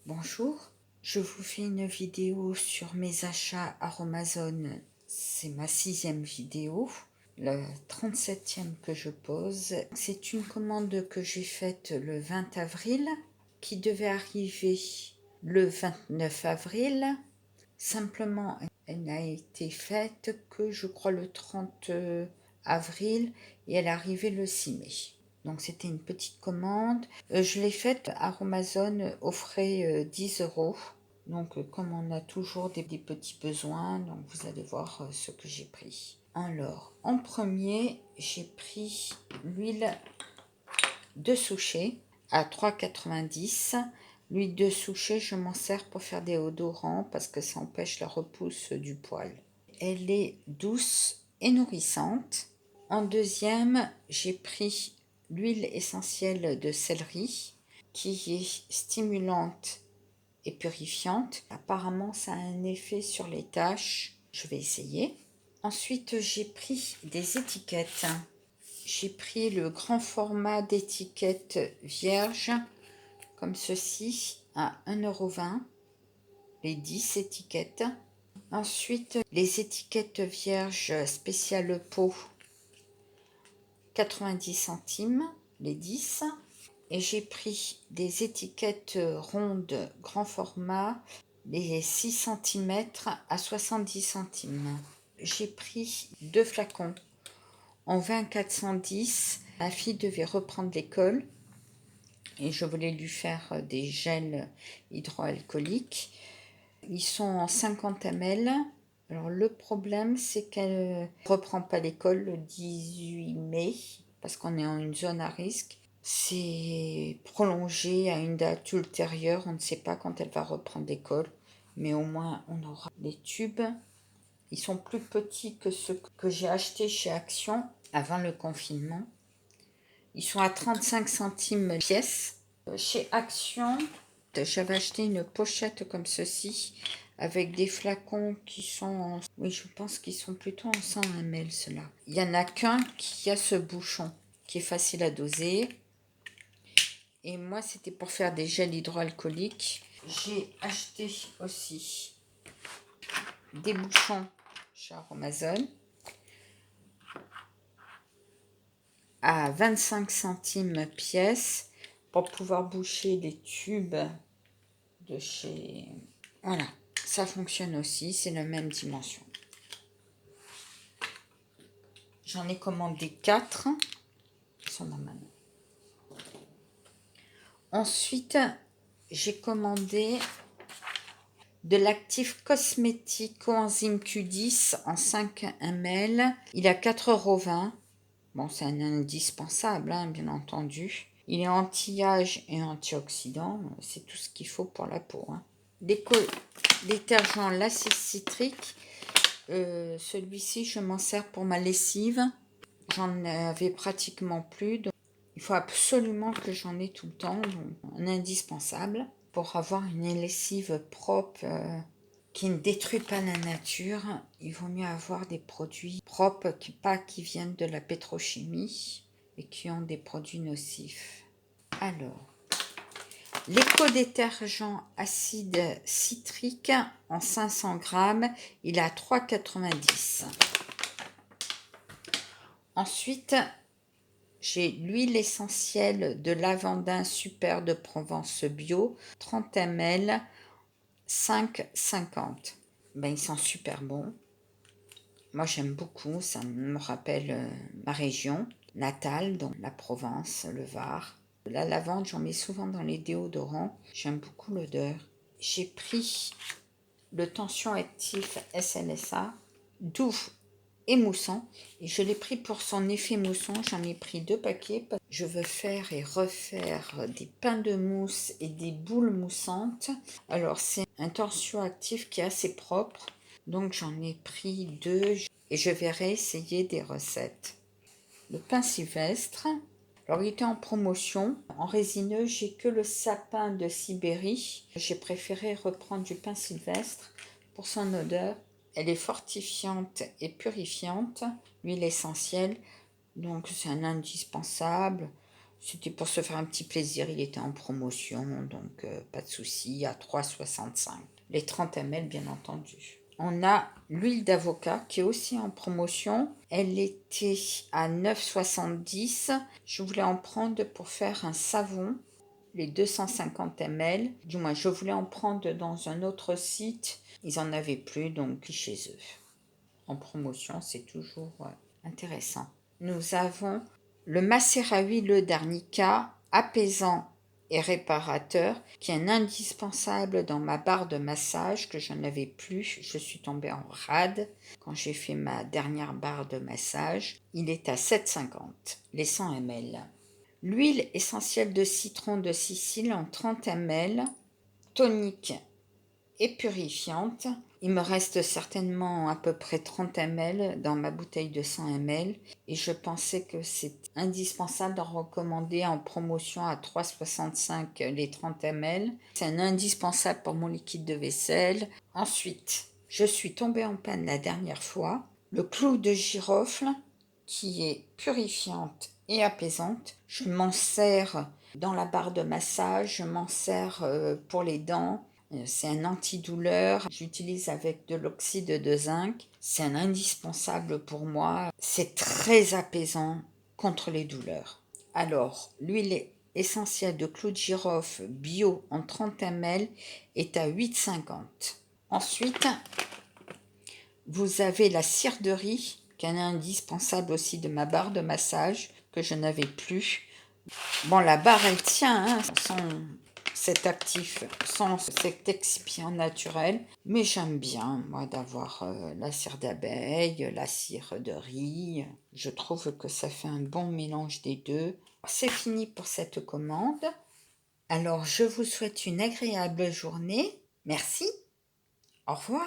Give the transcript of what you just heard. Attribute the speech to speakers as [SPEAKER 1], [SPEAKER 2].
[SPEAKER 1] Bonjour, je vous fais une vidéo sur mes achats Aromazone. C'est ma 6e vidéo, la 37e que je pose. C'est une commande que j'ai faite le 20 avril, qui devait arriver le 29 avril. Simplement, elle n'a été faite que je crois le 30 avril et elle est arrivée le 6 mai. Donc c'était une petite commande. Je l'ai faite, Aromazone offrait 10 €. Donc comme on a toujours des petits besoins, donc vous allez voir ce que j'ai pris. Alors, en premier, j'ai pris l'huile de souchet à 3,90 €. L'huile de souchet, je m'en sers pour faire des odorants parce que ça empêche la repousse du poil. Elle est douce et nourrissante. En deuxième, j'ai pris l'huile essentielle de céleri qui est stimulante et purifiante. Apparemment, ça a un effet sur les taches. Je vais essayer. Ensuite, j'ai pris des étiquettes. J'ai pris le grand format d'étiquette vierge, comme ceci, à 1,20 €, les 10 étiquettes. Ensuite, les étiquettes vierges spéciales peau, 90 centimes, les 10. Et j'ai pris des étiquettes rondes grand format, les 6 cm à 70 centimes. J'ai pris 2 flacons en 20-410. Ma fille devait reprendre l'école et je voulais lui faire des gels hydroalcooliques. Ils sont en 50 ml. Alors le problème, c'est qu'elle ne reprend pas l'école le 18 mai parce qu'on est en une zone à risque. C'est prolongé à une date ultérieure. On ne sait pas quand elle va reprendre l'école, mais au moins on aura les tubes. Ils sont plus petits que ceux que j'ai achetés chez Action avant le confinement. Ils sont à 35 centimes pièce. Chez Action, j'avais acheté une pochette comme ceci avec des flacons qui sont oui, je pense qu'ils sont plutôt en 100 ml ceux-là. Il n'y en a qu'un qui a ce bouchon qui est facile à doser. Et moi, c'était pour faire des gels hydroalcooliques. J'ai acheté aussi des bouchons chez Aromazone à 25 centimes pièce pour pouvoir boucher les tubes de chez... Voilà, ça fonctionne aussi, c'est la même dimension. J'en ai commandé 4. Ils sont dans ma main. Ensuite, j'ai commandé de l'actif cosmétique coenzyme Q10 en 5 ml. Il est à 4,20 €. Bon, c'est un indispensable, hein, bien entendu. Il est anti-âge et antioxydant. C'est tout ce qu'il faut pour la peau. Hein. Détergent l'acide citrique. Celui-ci, je m'en sers pour ma lessive. J'en avais pratiquement plus. Donc il faut absolument que j'en ai tout le temps. Donc un indispensable pour avoir une lessive propre qui ne détruit pas la nature. Il vaut mieux avoir des produits propres, qui viennent de la pétrochimie et qui ont des produits nocifs. Alors, l'éco-détergent acide citrique en 500 grammes, il est à 3,90 €. Ensuite, j'ai l'huile essentielle de lavandin super de Provence bio, 30 ml, 5,50 €. Ben, ils sont super bons. Moi, j'aime beaucoup. Ça me rappelle ma région natale, donc la Provence, le Var. La lavande, j'en mets souvent dans les déodorants. J'aime beaucoup l'odeur. J'ai pris le tension actif SLSA, doux et moussant. Et je l'ai pris pour son effet moussant. J'en ai pris 2 paquets. Je veux faire et refaire des pains de mousse et des boules moussantes. Alors, c'est un tension actif qui est assez propre. Donc, j'en ai pris 2 et je vais réessayer des recettes. Le pain sylvestre. Alors, il était en promotion. En résineux, j'ai que le sapin de Sibérie. J'ai préféré reprendre du pain sylvestre pour son odeur. Elle est fortifiante et purifiante. L'huile essentielle, donc c'est un indispensable. C'était pour se faire un petit plaisir, il était en promotion, donc pas de souci, à 3,65. Les 30 ml, bien entendu. On a l'huile d'avocat qui est aussi en promotion. Elle était à 9,70. Je voulais en prendre pour faire un savon, les 250 ml. Du moins, je voulais en prendre dans un autre site. Ils en avaient plus, donc chez eux. En promotion, c'est toujours intéressant. Nous avons le macérat huileux d'arnica, apaisant et réparateur, qui est un indispensable dans ma barre de massage que je n'avais plus. Je suis tombée en rade quand j'ai fait ma dernière barre de massage. Il est à 7,50, les 100 ml. L'huile essentielle de citron de Sicile en 30 ml, tonique et purifiante. Il me reste certainement à peu près 30 ml dans ma bouteille de 100 ml et je pensais que c'est indispensable d'en recommander en promotion à 3,65 les 30 ml. C'est un indispensable pour mon liquide de vaisselle. Ensuite, je suis tombée en panne la dernière fois. Le clou de girofle qui est purifiante et apaisante. Je m'en sers dans la barre de massage, je m'en sers pour les dents. C'est un antidouleur. J'utilise avec de l'oxyde de zinc. C'est un indispensable pour moi. C'est très apaisant contre les douleurs. Alors, l'huile essentielle de clou de girofle bio en 30 ml est à 8,50. Ensuite, vous avez la cire de riz, qui est un indispensable aussi de ma barre de massage, que je n'avais plus. Bon, la barre, elle tient, hein, sans cet actif, sans cet excipient naturel. Mais j'aime bien, moi, d'avoir la cire d'abeille, la cire de riz. Je trouve que ça fait un bon mélange des deux. C'est fini pour cette commande. Alors, je vous souhaite une agréable journée. Merci. Au revoir.